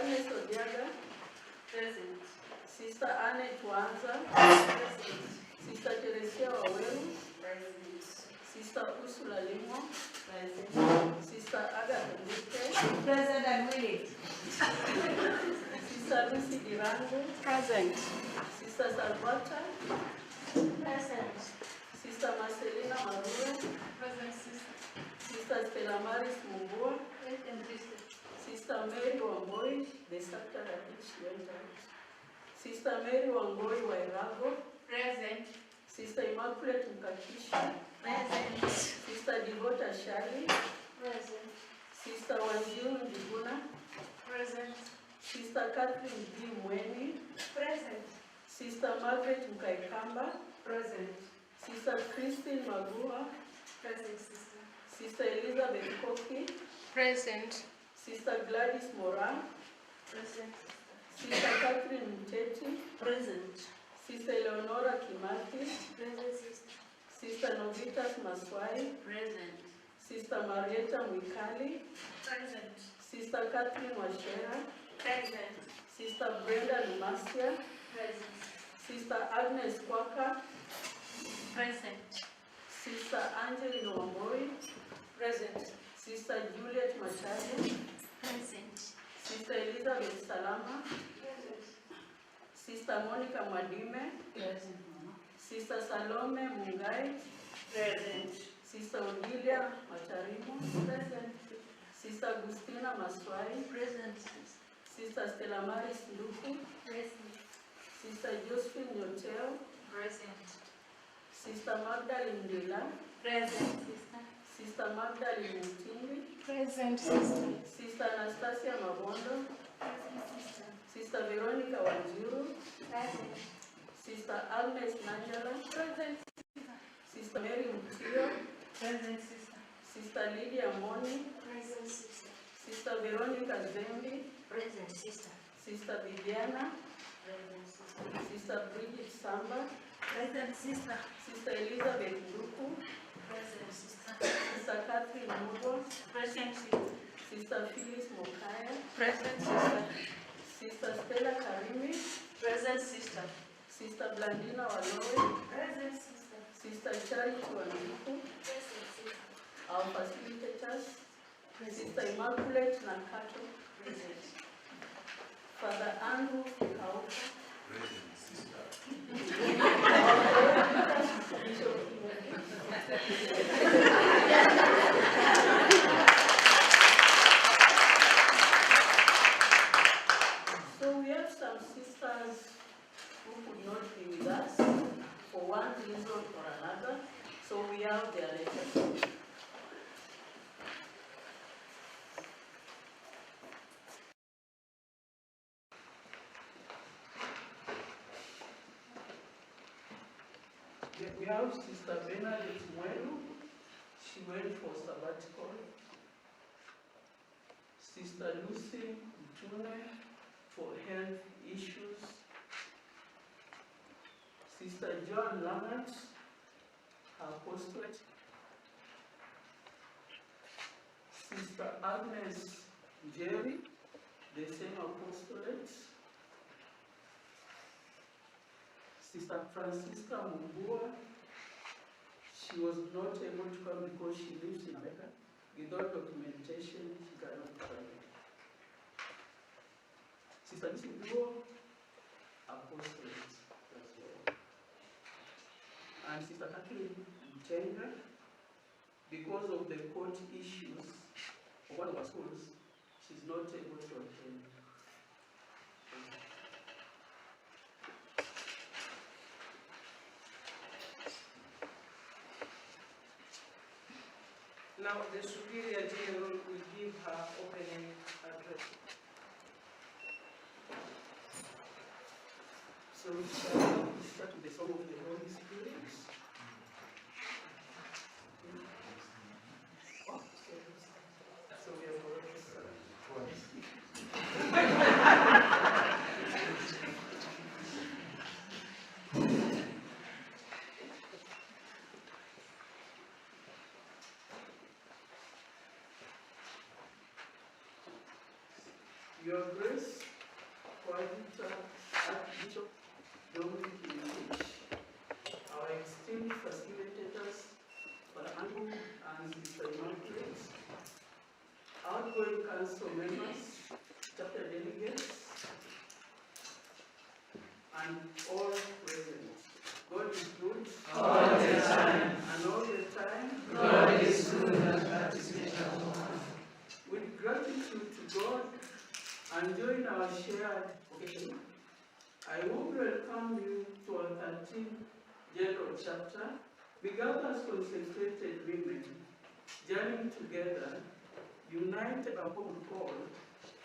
Agnes Odiaga. Present. Sister Anne Tuanza. Sister Teresia Waweru. Present. Sister Ursula Limo. Present. Sister Agatha Mbuke. Present and willing. Sister Lucy Dirango. Present. Sister Salvata. Present. Sister Marcelina Marura. Present, sister. Sister Stella Maris Mungua. Present, sister. Sister Mary Wangoi, the sector at which she went out. Sister Mary Wangoi Wairago. Present. Sister Immaculate Mkakisha. Present. Sister Devota Shali. Present. Sister Wanjiru Njuguna. Present. Sister Catherine D. Mweni. Present. Sister Margaret Mkaikamba. Present. Sister Christine Magua. Present, sister. Sister Elizabeth Koki. Present. Sister Gladys Moran. Present. Sister Catherine Mteti. Present. Sister Eleonora Kimati. Present, sister. Sister Novitas Maswai. Present. Sister Marietta Mwikali. Present. Sister Catherine Washera. Present. Sister Brenda Lumasia. Present. Sister Agnes Kwaka. Present. Sister Angeline Wamboi. Present. Sister Juliet Machari. Present. Sister Elizabeth Salama. Present. Sister Monica Mwadime. Present, Mama. Sister Salome Mungai. Present. Sister Odilia Macharimo. Present. Sister Agustina Maswai. Present. Sister Stella Maris Nduku. Present. Sister Josephine Nyoteo. Present. Sister Magdalene Ndila. Present, sister. Sister Magdalene Mutindi. Present, sister. Sister Anastasia Mabondo. Present, sister. Sister Veronica Wanjiru. Present. Sister Agnes Nanjala. Present. Sister Mary Mutio. Present, sister. Sister Lydia Moni. Present, sister. Sister Veronica Zembi. Present, sister. Sister Viviana. Present, sister. Sister Bridget Samba. Present, sister. Sister Elizabeth Nduku. Present, sister. Sister Catherine Mugo. Present, sister. Sister Phyllis Mokaya. Present, sister. Sister Stella Karimi. Present, sister. Sister Blandina Walowe. Present, sister. Sister Charity Wanduku. Present, sister. Our facilitators. Present. Sister Immaculate Nakato. Present. Father Andrew Kauka. Present, sister. So we have some sisters who could not be with us for one reason or another. So we have their letters. We have Sister Bernadette Mwelu. She went for sabbatical. Sister Lucy Mtune for health issues. Sister John Lammert, her apostolate. Sister Agnes Jerry, the same apostolate. Sister Francisca Mungua, she was not able to come because she lives in America. Without documentation, she cannot travel. Sister Lucy Mungua, apostolate as well. And Sister Kathleen Mtenga, because of the court issues of one of our schools, she's not able to attend. Now, the Superior General will give her opening address. So we shall start with the song of the Holy Spirit. So we have already started. Your Grace, Coadjutor Archbishop Dominic Inch, our esteemed facilitators, Father Andrew and Sister Immaculate, outgoing council members, chapter delegates, and all present. God is good all the time. and all the time. God is good and that is better. With gratitude to God and during our shared occasion, I will welcome you to our 13th General Chapter. We gather as consecrated women, journeying together, united by common call,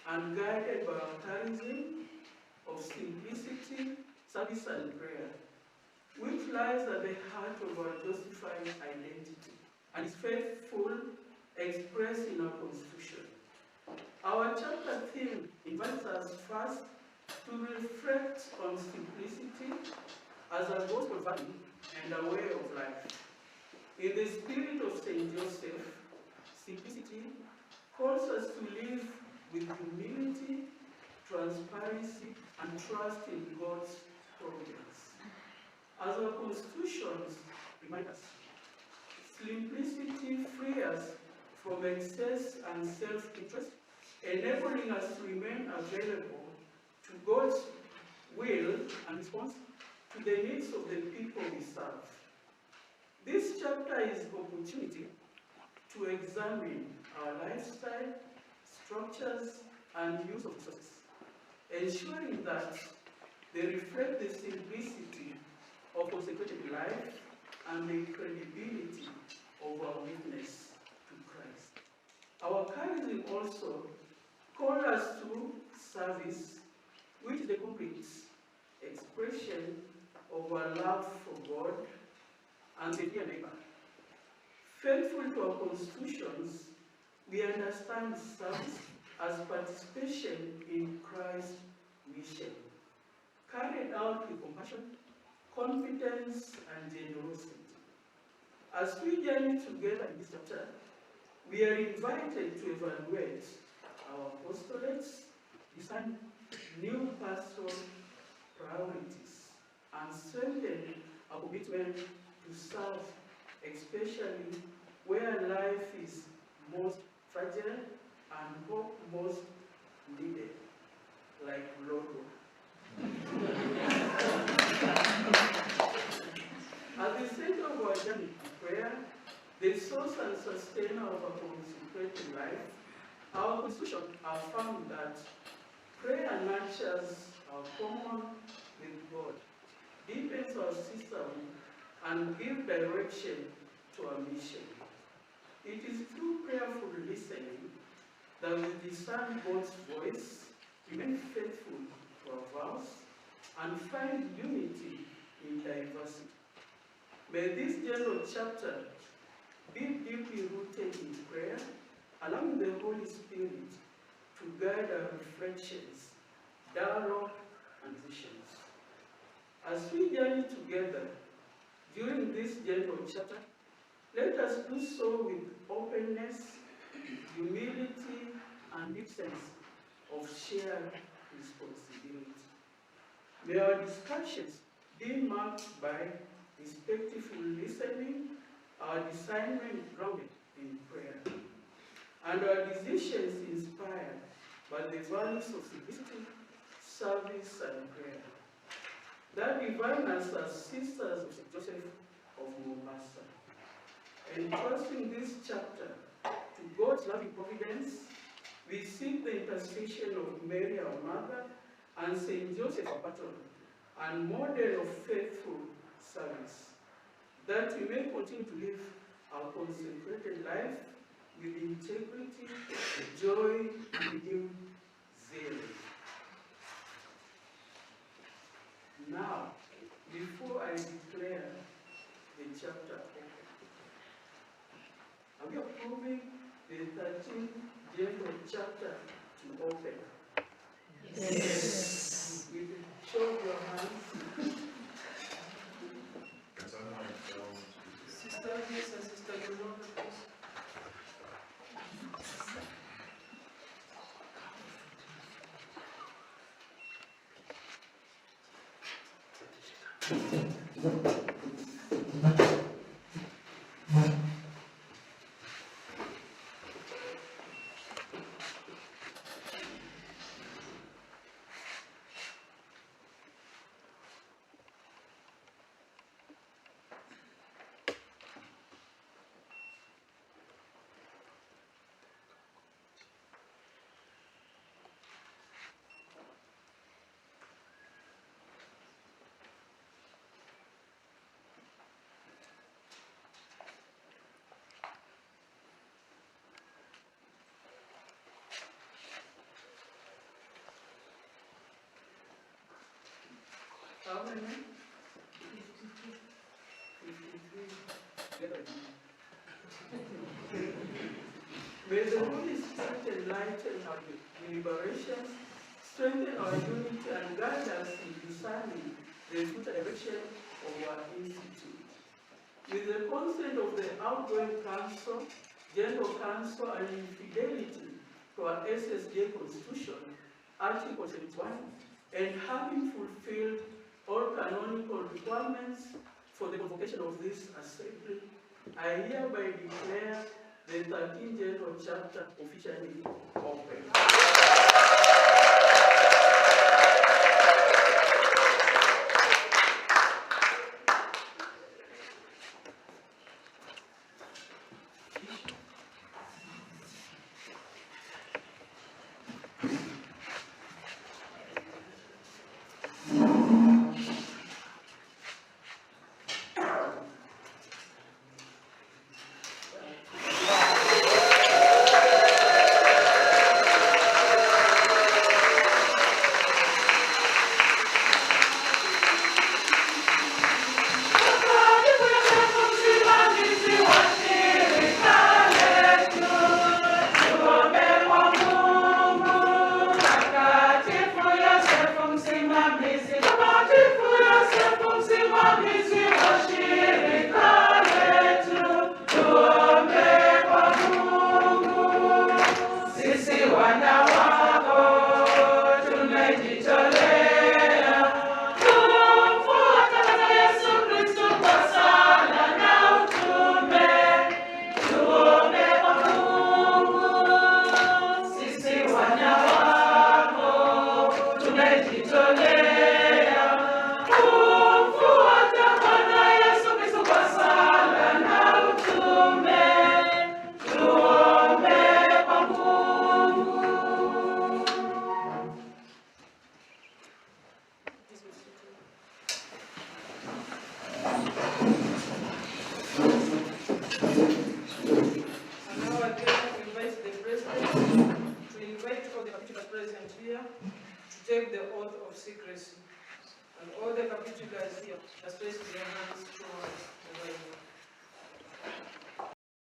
and guided by our charism of simplicity, service, and prayer, which lies at the heart of our justified identity and is faithful expressed in our Constitution. Our chapter theme invites us first to reflect on simplicity as a gospel value and a way of life. In the spirit of St. Joseph, simplicity calls us to live with humility, transparency, and trust in God's providence. As our constitutions remind us, simplicity frees us from excess and self-interest, enabling us to remain available to God's will and response to the needs of the people we serve. This chapter is an opportunity to examine our lifestyle, structures, and use of resources, ensuring that they reflect the simplicity of consecrated life and the credibility of our witness to Christ. Our charism also calls us to service, which is the complete expression of our love for God and the dear neighbor. Faithful to our constitutions, we understand service as participation in Christ's mission, carried out with compassion, confidence, and generosity. As we journey together in this chapter, we are invited to evaluate our apostolates, design new pastoral priorities, and strengthen our commitment to serve, especially where life is most fragile and hope most needed, like Lord. At the center of our journey to prayer, the source and sustainer of our consecrated life, our constitution affirms that prayer nurtures our common with God, deepens our sisterhood, and gives direction to our mission. It is through prayerful listening that we discern God's voice, remain faithful to our vows, and find unity in diversity. May this general chapter be deeply rooted in prayer, allowing the Holy Spirit to guide our reflections, dialogue, and visions. As we journey together during this general chapter, let us do so with openness, humility, and deep sense of shared responsibility. May our discussions be marked by respectful listening, our discernment grounded in prayer, and our decisions inspired by the values of simplicity, service, and prayer that define us as sisters of St. Joseph of Mombasa. Entrusting this chapter to God's loving providence, we seek the intercession of Mary, our mother, and St. Joseph, our patron, and model of faithful service, that we may continue to live our consecrated life with integrity, joy, and renewed zeal. Now, before I declare the chapter open, are we approving the 13th general chapter to open? Yes. With a show of your hands. Sister, yes, and Sister Yolanda, please. How many? 53. May the Holy Spirit enlighten our deliberations, strengthen our unity, and guide us in discerning the future direction of our institute. With the consent of the outgoing council, general council, and in fidelity to our SSJ Constitution, Article 71, and having fulfilled all canonical requirements for the convocation of this assembly, I hereby declare the 13th General Chapter officially open. take the oath of secrecy, and all the capitulars here has placed their hands towards the Bible.